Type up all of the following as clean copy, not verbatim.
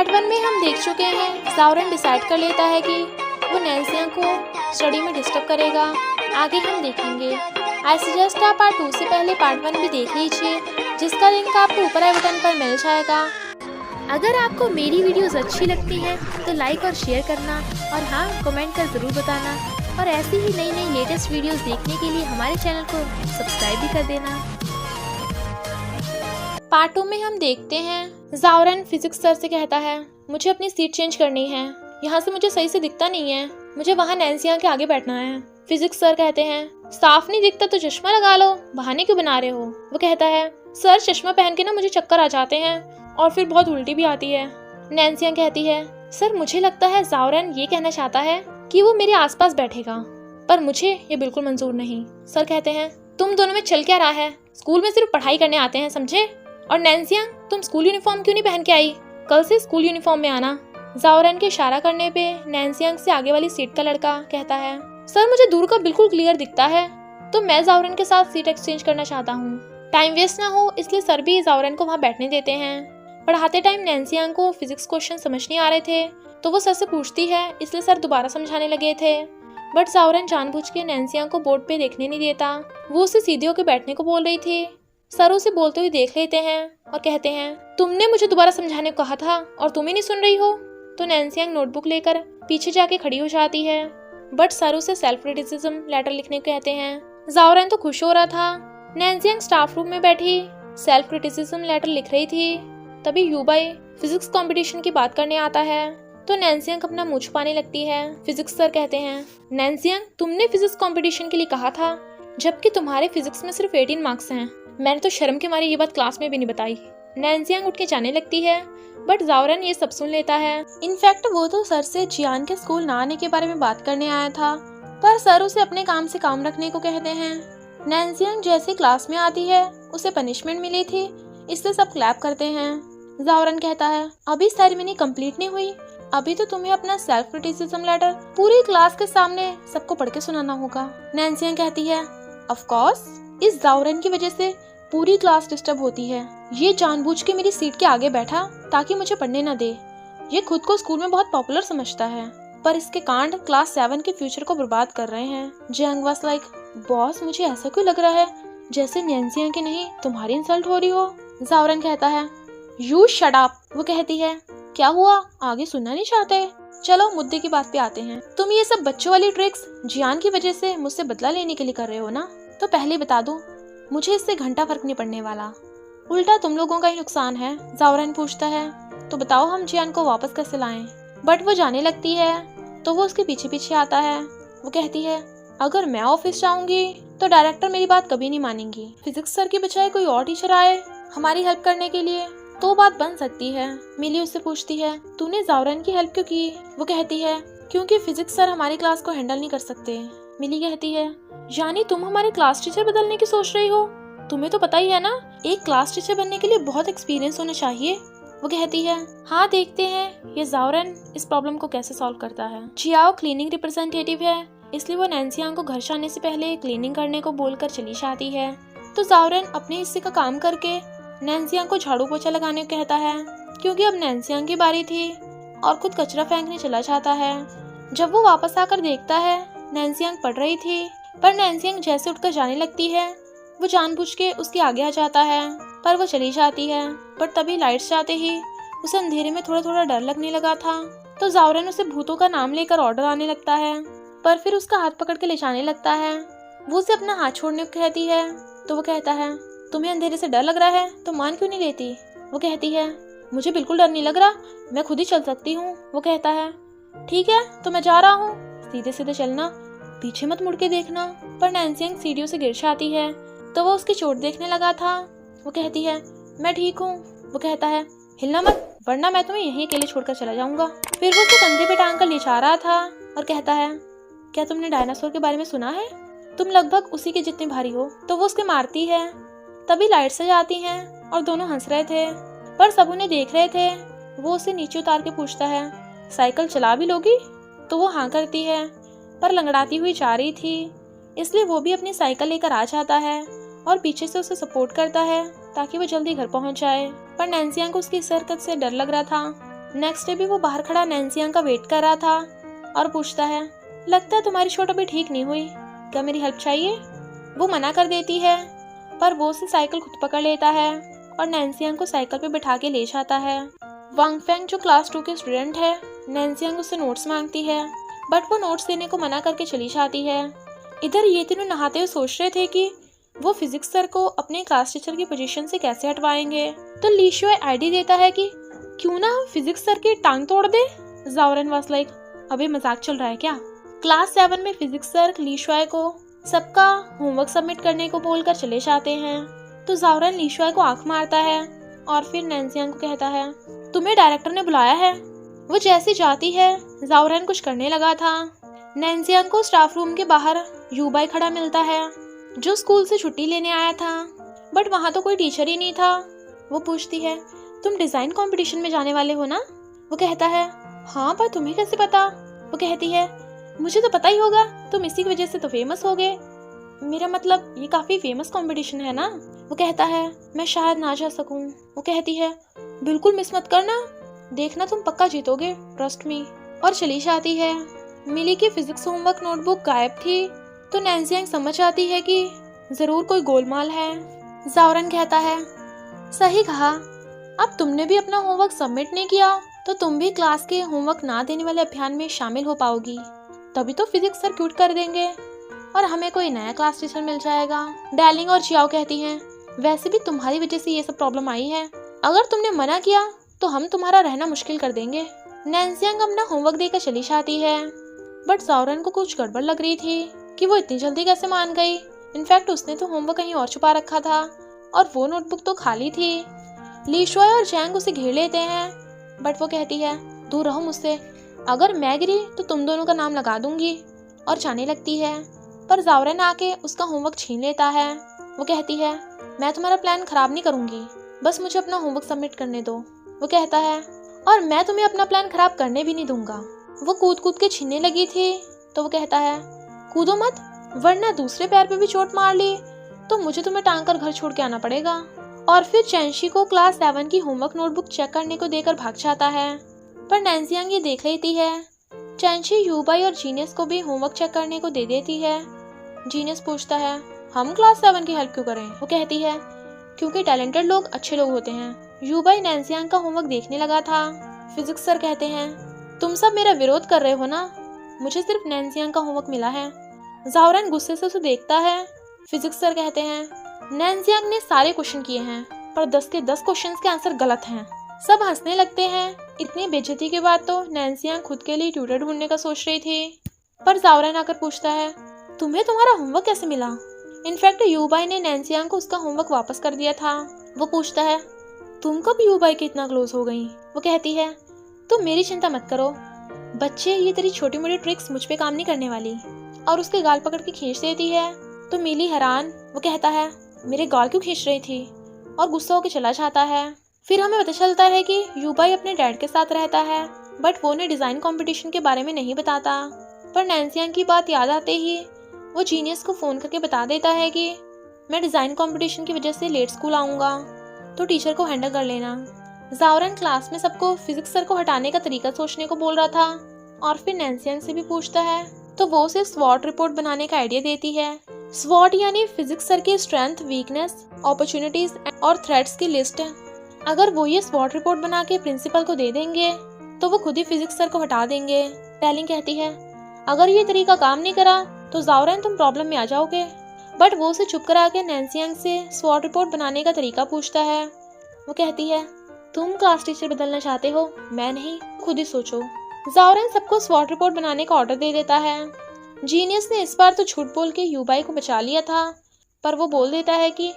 Part 1 में हम देख चुके हैं ज़ाओरन डिसाइड कर लेता है कि वो नैन्सिया को स्टडी में डिस्टर्ब करेगा। आगे हम देखेंगे। आई सजेस्ट आप पार्ट 2 से पहले पार्ट 1 भी देख लीजिए, जिसका लिंक आपको ऊपर आई बटन पर मिल जाएगा। अगर आपको मेरी वीडियोस अच्छी लगती हैं तो लाइक और शेयर करना, और हाँ, कमेंट कर ज़रूर बताना। और ऐसी ही नई नई लेटेस्ट वीडियोस देखने के लिए हमारे चैनल को सब्सक्राइब भी कर देना। पार्ट 2 में हम देखते हैं ज़ाओरन फिजिक्स सर से कहता है, मुझे अपनी सीट चेंज करनी है, यहाँ से मुझे सही से दिखता नहीं है, मुझे वहाँ नैन्सिया के आगे बैठना है। फिजिक्स सर कहते हैं, साफ नहीं दिखता तो चश्मा लगा लो, बहाने क्यों बना रहे हो। वो कहता है, सर चश्मा पहन के ना मुझे चक्कर आ जाते हैं और फिर बहुत उल्टी भी आती है। नैन्सिया कहती है, सर मुझे लगता है ज़ाओरन ये कहना चाहता है कि वो मेरे आसपास बैठेगा, पर मुझे ये बिल्कुल मंजूर नहीं। सर कहते हैं, तुम दोनों में चल क्या रहा है, स्कूल में सिर्फ पढ़ाई करने आते हैं, समझे। और नैन्सिया, तुम स्कूल यूनिफॉर्म क्यों नहीं पहन के आई, कल से स्कूल यूनिफॉर्म में आना। ज़ाओरन के इशारा करने पे नैन्सिया से आगे वाली सीट का लड़का कहता है, सर मुझे दूर का बिल्कुल क्लियर दिखता है, तो मैं ज़ाओरन के साथ सीट एक्सचेंज करना चाहता हूँ। टाइम वेस्ट ना हो इसलिए सर भी ज़ाओरन को वहाँ बैठने देते हैं। पढ़ाते टाइम नैन्सिया को फिजिक्स क्वेश्चन समझ नहीं आ रहे थे, तो वो सर से पूछती है, इसलिए सर दोबारा समझाने लगे थे। बट ज़ाओरन जानबूझ के नैन्सिया को बोर्ड पे देखने नहीं देता। वो उसे सीधे होकर बैठने को बोल रही थी। सर उसे बोलते हुए देख लेते हैं और कहते हैं, तुमने मुझे दोबारा समझाने को कहा था और तुम ही नहीं सुन रही हो। तो नैन्सिया नोटबुक लेकर पीछे जाके खड़ी हो जाती है। बट सर उसे सेल्फ क्रिटिसिज्म लेटर लिखने को कहते हैं। ज़ाओरन तो खुश हो रहा था। नैन्सिया स्टाफ रूम में बैठी सेल्फ क्रिटिसिज्म लेटर लिख रही थी। तभी यूबाई फिजिक्स कंपटीशन की बात करने आता है, तो नैन्सिया अपना मुंह छुपाने लगती है। फिजिक्स सर कहते हैं, नैन्सिया तुमने फिजिक्स कंपटीशन के लिए कहा था, जबकि तुम्हारे फिजिक्स में सिर्फ 18 मार्क्स हैं। मैंने तो शर्म के मारे ये बात क्लास में भी नहीं बताई। नैन्सिया उठ के जाने लगती है, बट ज़ाओरन ये सब सुन लेता है। इनफैक्ट वो तो सर से जियान के स्कूल ना आने के बारे में बात करने आया था, पर सर उसे अपने काम से काम रखने को कहते हैं। नैन्सिया जैसे क्लास में आती है, उसे पनिशमेंट मिली थी, इसलिए सब क्लैप करते हैं। ज़ाओरन कहता है, अभी सेरेमनी कंप्लीट नहीं हुई, अभी तो तुम्हें अपना सेल्फ क्रिटिसिज्म लेटर पूरी क्लास के सामने सबको पढ़ के सुनाना होगा। नैन्सिया कहती है, ऑफ कोर्स, इस ज़ाओरन की वजह से पूरी क्लास डिस्टर्ब होती है। ये जानबूझ के मेरी सीट के आगे बैठा ताकि मुझे पढ़ने न दे। ये खुद को स्कूल में बहुत पॉपुलर समझता है, पर इसके कांड क्लास 7 के फ्यूचर को बर्बाद कर रहे हैं। जियांग वाज लाइक, बॉस मुझे ऐसा क्यों लग रहा है जैसे नैन्सिया की नहीं तुम्हारी इंसल्ट हो रही हो। ज़ाओरन कहता है, यू शट अप। वो कहती है, क्या हुआ, आगे सुनना नहीं चाहते। चलो मुद्दे की बात पे आते हैं। तुम ये सब बच्चों वाली ट्रिक्स जियान की वजह से मुझसे बदला लेने के लिए कर रहे हो ना, तो पहले बता दूं, मुझे इससे घंटा फर्क नहीं पड़ने वाला, उल्टा तुम लोगों का ही नुकसान है। ज़ाओरन पूछता है, तो बताओ हम जियान को वापस कैसे लाएं। बट वो जाने लगती है, तो वो उसके पीछे पीछे आता है। वो कहती है, अगर मैं ऑफिस जाऊंगी तो डायरेक्टर मेरी बात कभी नहीं मानेंगी। फिजिक्स सर की बजाय कोई और टीचर आए हमारी हेल्प करने के लिए तो बात बन सकती है। मिली उससे पूछती है, तूने ज़ाओरन की हेल्प क्यों की। वो कहती है, क्योंकि फिजिक्स सर हमारी क्लास को हैंडल नहीं कर सकते। मिली कहती है, यानी तुम हमारे क्लास टीचर बदलने की सोच रही हो। तुम्हें तो पता ही है ना, एक क्लास टीचर बनने के लिए बहुत एक्सपीरियंस होना चाहिए। वो कहती है, हाँ देखते हैं ये ज़ाओरन इस प्रॉब्लम को कैसे सॉल्व करता है। जियाओ क्लीनिंग रिप्रेजेंटेटिव है, इसलिए वो नैन्सिया को घर जाने से पहले क्लीनिंग करने को बोलकर चली जाती है। तो ज़ाओरन अपने हिस्से का काम करके नैन्सिया को झाड़ू पोछा लगाने को कहता है, क्योंकि अब नैन्सिया की बारी थी और खुद कचरा फेंकने चला जाता है। जब वो वापस आकर देखता है, नैन्सिया पढ़ रही थी, पर नैन्सिया जैसे उठकर जाने लगती है, वो जानबूझ के उसके आगे आ जाता है, पर वो चली जाती है। पर तभी लाइट्स जाते ही उसे अंधेरे में थोड़ा थोड़ा डर लगने लगा था। तो ज़ाओरन उसे भूतों का नाम लेकर ऑर्डर आने लगता है, पर फिर उसका हाथ पकड़ के ले जाने लगता है। वो उसे अपना हाथ छोड़ने को कहती है, तो वो कहता है, तुम्हें अंधेरे से डर लग रहा है तो मान क्यों नहीं लेती। वो कहती है, मुझे बिल्कुल डर नहीं लग रहा, मैं खुद ही चल सकती हूँ। वो कहता है, ठीक है तो मैं जा रहा हूँ, सीधे सीधे चलना, पीछे मत मुड़ के देखना। पर नैन्सिया सीढ़ियों से गिर जाती है, तो वो उसकी चोट देखने लगा था। वो कहती है, मैं ठीक हूँ। वो कहता है, हिलना मत, वरना मैं तुम्हें यहीं अकेले छोड़कर चला जाऊंगा। फिर वो उसे कंधे पे टांग कर ले जा रहा था और कहता है, क्या तुमने डायनासोर के बारे में सुना है, तुम लगभग उसी के जितने भारी हो। तो वो उसके मारती है। तभी लाइट से जाती हैं और दोनों हंस रहे थे, पर सब उन्हें देख रहे थे। वो उसे नीचे उतार के पूछता है, साइकिल चला भी लोगी। तो वो हाँ करती है, पर लंगड़ाती हुई जा रही थी, इसलिए वो भी अपनी साइकिल लेकर आ जाता है और पीछे से उसे सपोर्ट करता है ताकि वो जल्दी घर पहुंच जाए। पर नैन्सिया को उसकी इस हरकत से डर लग रहा था, नेक्स्ट डे भी वो बाहर खड़ा नैन्सी का वेट कर रहा था और पूछता है, लगता है तुम्हारी चोट अभी ठीक नहीं हुई, क्या मेरी हेल्प चाहिए? वो मना कर देती है, पर वो उसे साइकिल खुद पकड़ लेता है और नैन्सी को साइकिल पे बिठा के ले जाता है। वांग फेंग जो क्लास 2 के स्टूडेंट है, नैन्सी उससे नोट्स मांगती है, बट वो नोट्स देने को मना करके चली जाती है। इधर ये तीनों नहाते हुए सोच रहे थे कि वो फिजिक्स सर को अपने क्लास टीचर की पोजीशन से कैसे हटवाएंगे। तो ली शुआई आइडिया देता है कि क्यों ना हम फिजिक्स सर की टांग तोड़ दे। जाओरन वाज लाइक, अबे मजाक चल रहा है क्या? क्लास 7 में फिजिक्स सर ली शुआई को सबका होमवर्क सबमिट करने को बोलकर चले जाते हैं। तो जाओरन ली शुआई को आंख मारता है और फिर नैन्सी को कहता है, तुम्हें डायरेक्टर ने बुलाया है। वो जैसी जाती है, जाओरन कुछ करने लगा था। नैन्सी को स्टाफ रूम के बाहर यूबाई खड़ा मिलता है, जो स्कूल से छुट्टी लेने आया था, बट वहाँ तो कोई टीचर ही नहीं था। वो पूछती है, तुम डिजाइन कंपटीशन में जाने वाले हो ना? वो कहता है, हाँ, पर तुम्हें कैसे पता? वो कहती है, मुझे तो पता ही होगा, तुम इसी की वजह से तो फेमस हो गए। मेरा मतलब ये काफी फेमस कंपटीशन है ना? वो कहता है, मैं शायद ना जा सकूं। वो कहती है, बिल्कुल मिस मत करना, देखना तुम पक्का जीतोगे, ट्रस्ट मी। और चली जाती है। मिली की फिजिक्स होमवर्क नोटबुक गायब थी, तो नैन्सी समझ आती है कि जरूर कोई गोलमाल है। जाओरन कहता है, सही कहा, अब तुमने भी अपना होमवर्क सबमिट नहीं किया तो तुम भी क्लास के होमवर्क ना देने वाले अभियान में शामिल हो पाओगी, तभी तो फिजिक्स सर क्यूट कर देंगे और हमें कोई नया क्लास टीचर मिल जाएगा। डार्लिंग और जियाओ कहती हैं, वैसे भी तुम्हारी वजह से ये सब प्रॉब्लम आई है, अगर तुमने मना किया तो हम तुम्हारा रहना मुश्किल कर देंगे। नैन्सी अपना होमवर्क देकर चली जाती है, बट जाओरन को कुछ गड़बड़ लग रही थी कि वो इतनी जल्दी कैसे मान गई। इनफैक्ट उसने तो होमवर्क कहीं और छुपा रखा था और वो नोटबुक तो खाली थी। ली शुआई और जैंग उसे घेर लेते हैं, बट वो कहती है, दूर रहो मुझसे, अगर मैं गिरी तो तुम दोनों का नाम लगा दूंगी, और जाने लगती है। पर जाओरन आके उसका होमवर्क छीन लेता है। वो कहती है, मैं तुम्हारा प्लान खराब नहीं करूंगी, बस मुझे अपना होमवर्क सबमिट करने दो। वो कहता है, और मैं तुम्हें अपना प्लान खराब करने भी नहीं दूंगा। वो कूद कूद के छीनने लगी थी, तो वो कहता है, कूदो मत, वरना दूसरे पैर पे भी चोट मार ली तो मुझे तुम्हें टांग कर घर छोड़ के आना पड़ेगा। और फिर चैंशी को क्लास 7 की होमवर्क नोटबुक चेक करने को देकर भाग जाता है, पर नैन्सी ये देख लेती है। चैंशी यूबाई और जीनियस को भी होमवर्क चेक करने को दे देती है। जीनियस पूछता है, हम क्लास 7 की हेल्प क्यों करें? वो कहती है, क्योंकि टैलेंटेड लोग अच्छे लोग होते हैं। यूबाई नैन्सी का होमवर्क देखने लगा था। फिजिक्स सर कहते हैं, तुम सब मेरा विरोध कर रहे हो ना, मुझे सिर्फ नैन्सी का होमवर्क मिला है। जाओरन गुस्से से उसे देखता है। फिजिक्स सर कहते हैं, नैन्सी ने सारे क्वेश्चन किए हैं, पर 10 के 10 क्वेश्चंस के आंसर गलत हैं। सब हंसने लगते हैं। इतनी बेइज्जती के बाद तो नैन्सी खुद के लिए ट्यूटर ढूंढने का सोच रही थी, पर जाओरन आकर पूछता है, तुम्हें तुम्हारा होमवर्क कैसे मिला? इनफैक्ट यूबाई ने नैन्सी को उसका होमवर्क वापस कर दिया था। वो पूछता है, तुम कब यूबाई के इतना क्लोज हो गई? वो कहती है, तुम मेरी चिंता मत करो बच्चे, ये तेरी छोटी मोटी ट्रिक्स मुझ पे काम नहीं करने वाली। और उसके गाल पकड़ के खींच देती है। तो मिली हैरान। वो कहता है, मेरे गाल क्यों खींच रही थी? और गुस्सा होकर चला जाता है। फिर हमें पता चलता है कि यूबाई अपने डैड के साथ रहता है, बट वो उन्हें डिजाइन कंपटीशन के बारे में नहीं बताता। पर नैन्सी की बात याद आते ही वो जीनियस को फोन करके बता देता है कि मैं डिजाइन कंपटीशन की वजह से लेट स्कूल आऊंगा, तो टीचर को हैंडल कर लेना। जाओरन क्लास में सबको फिजिक्स सर को हटाने का तरीका सोचने को बोल रहा था, और फिर नैन्सी से भी पूछता है, तो वो उसे स्वॉट रिपोर्ट बनाने का आइडिया देती है। स्वॉट यानी फिजिक्स सर की स्ट्रेंथ, वीकनेस, अपॉर्चुनिटीज और थ्रेट्स की लिस्ट है। अगर वो ये स्वॉट रिपोर्ट बना के प्रिंसिपल को दे देंगे तो वो खुद ही फिजिक्स सर को हटा देंगे। टेलिंग कहती है, अगर ये तरीका काम नहीं करा तो जाओरन तुम प्रॉब्लम में आ जाओगे। बट वो उसे चुप करा के नैन्सी से स्वॉट रिपोर्ट बनाने का तरीका पूछता है। वो कहती है, तुम क्लास टीचर बदलना चाहते हो, मैं नहीं, खुद ही सोचो। जाओरन सबको स्वॉट रिपोर्ट बनाने का ऑर्डर दे देता है। जीनियस ने इस बार तो झूठ बोल के यूबाई को बचा लिया था, पर वो बोल देता है कि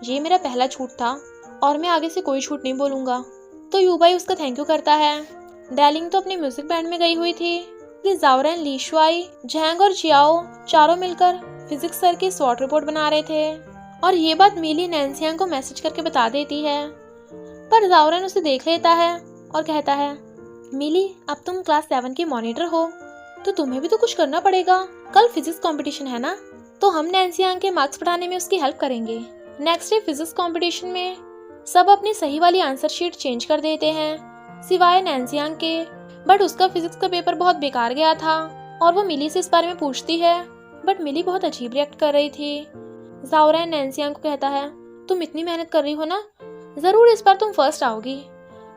ये मेरा पहला झूठ था और मैं आगे से कोई झूठ नहीं बोलूंगा। तो यूबाई उसका थैंक यू करता है। डार्लिंग तो अपने म्यूजिक बैंड में गई हुई थी कि जाओरन, ली शुआई, जैंग और जियाओ चारों मिलकर फिजिक्स सर की स्वॉट रिपोर्ट बना रहे थे। और ये बात मिली नैन्सी को मैसेज करके बता देती है, पर जाओरन उसे देख लेता है और कहता है, मिली, अब तुम क्लास 7 की मॉनिटर हो तो तुम्हें भी तो कुछ करना पड़ेगा। कल फिजिक्स कंपटीशन है ना, तो हम नैन्सी के मार्क्स बढ़ाने में उसकी हेल्प करेंगे। नेक्स्ट डे फिजिक्स कंपटीशन में सब अपनी सही वाली आंसर शीट चेंज कर देते हैं। सिवाय नैन्सियांग के। बट उसका फिजिक्स का पेपर बहुत बेकार गया था और वो मिली से इस बारे में पूछती है, बट मिली बहुत अजीब रिएक्ट कर रही थी। ज़ाओरैन नैन्सियांग को कहता है, तुम इतनी मेहनत कर रही हो ना, ज़रूर इस बार तुम फर्स्ट आओगी।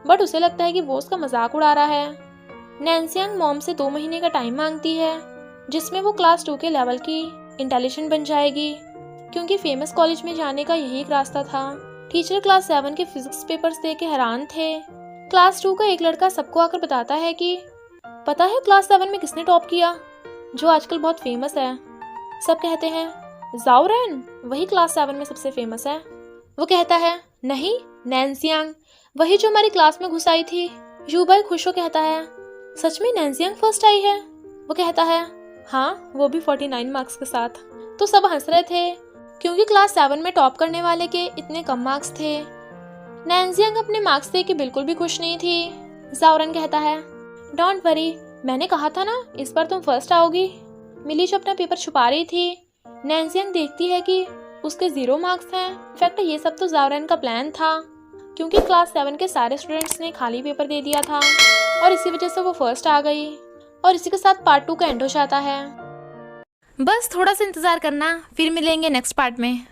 बट उसे लगता है कि वो उसका मजाक उड़ा रहा है। नैन्सियांग मॉम से 2 महीने का टाइम मांगती है, जिसमें वो क्लास 2 के लेवल की इंटेलिजेंट बन जाएगी, क्योंकि फेमस कॉलेज में जाने का यही एक रास्ता था। टीचर क्लास 7 के फिजिक्स पेपर्स देख के हैरान थे। क्लास 2 का एक लड़का सबको आकर बताता है कि पता है क्लास 7 में किसने टॉप किया, जो आजकल बहुत फेमस है। सब कहते हैं ज़ाओरैन, वही क्लास 7 में सबसे फेमस है। वो कहता है नहीं, नैन्सियांग, वही जो हमारी क्लास में घुस आई थी। यूबाई खुश हो कहता है, सच में नैन्सियांग फर्स्ट आई है? वो कहता है हाँ, वो भी 49 मार्क्स के साथ। तो सब हंस रहे थे, क्योंकि क्लास 7 में टॉप करने वाले के इतने कम मार्क्स थे। नैन्सियांग अपने मार्क्स देख के बिल्कुल भी खुश नहीं थी। ज़ाओरैन कहता है, डोंट वरी, मैंने कहा था ना इस बार तुम फर्स्ट आओगी। मिली जो अपना पेपर छुपा रही थी, नैन्सियांग देखती है कि उसके 0 मार्क्स हैं। इनफैक्ट ये सब तो ज़ाओरैन का प्लान था, क्योंकि क्लास 7 के सारे स्टूडेंट्स ने खाली पेपर दे दिया था और इसी वजह से वो फर्स्ट आ गई। और इसी के साथ पार्ट 2 का एंड हो जाता है। बस थोड़ा सा इंतज़ार करना, फिर मिलेंगे नेक्स्ट पार्ट में।